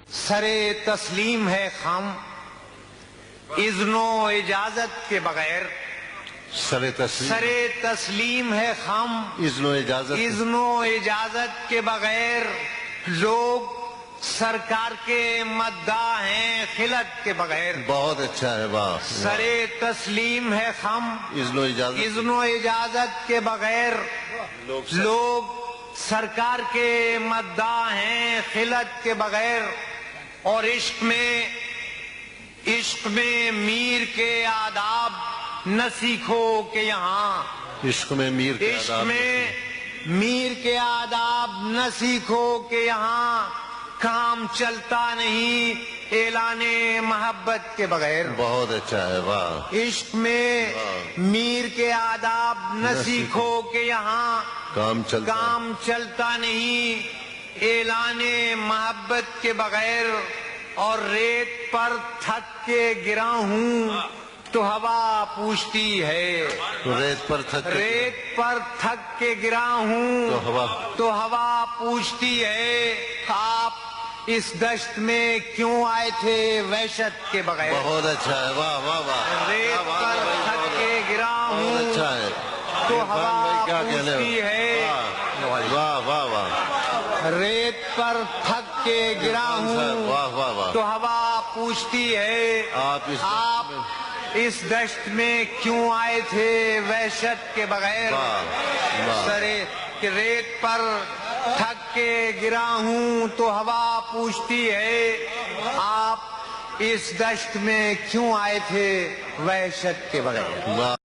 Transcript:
سرے تسلیم ہے خم اذن و اجازت کے بغیر. سرے تسلیم ہے خم اذن و اجازت کے بغیر. لوگ سرکار کے مداح ہیں خلعت کے بغیر. بہت اچھا ہے. واہ. سرے تسلیم ہے خم اذن و اجازت کے بغیر. لوگ سرکار کے مداح ہیں خلعت کے بغیر. اور عشق میں میر کے آداب نہ سیکھو کہ یہاں. عشق میں میر کے آداب نہ سیکھو کہ یہاں کام چلتا نہیں اعلان محبت کے بغیر. بہت اچھا ہے. واہ. عشق میں میر کے آداب نہ سیکھو کہ یہاں کام چلتا نہیں اعلان محبت کے بغیر. اور ریت پر تھک کے گرا ہوں تو ہوا پوچھتی ہے. ریت پر تھک کے گرا ہوں تو ہوا پوچھتی ہے. آپ اس دشت میں کیوں آئے تھے وحشت کے بغیر. بہت اچھا ہے. واہ واہ واہ. ریت پر تھک کے گرا ہوں اچھا ہے. تو ہوا پوچھتی ہے. واہ واہ واہ. ریت پر تھک کے گرا ہوں واہ واہ واہ. تو ہوا پوچھتی ہے آپ اس دشت میں کیوں آئے تھے وحشت کے بغیر. سرے ریت پر تھک کے گرا ہوں تو ہوا پوچھتی ہے آپ اس دشت میں کیوں آئے تھے وحشت کے بغیر.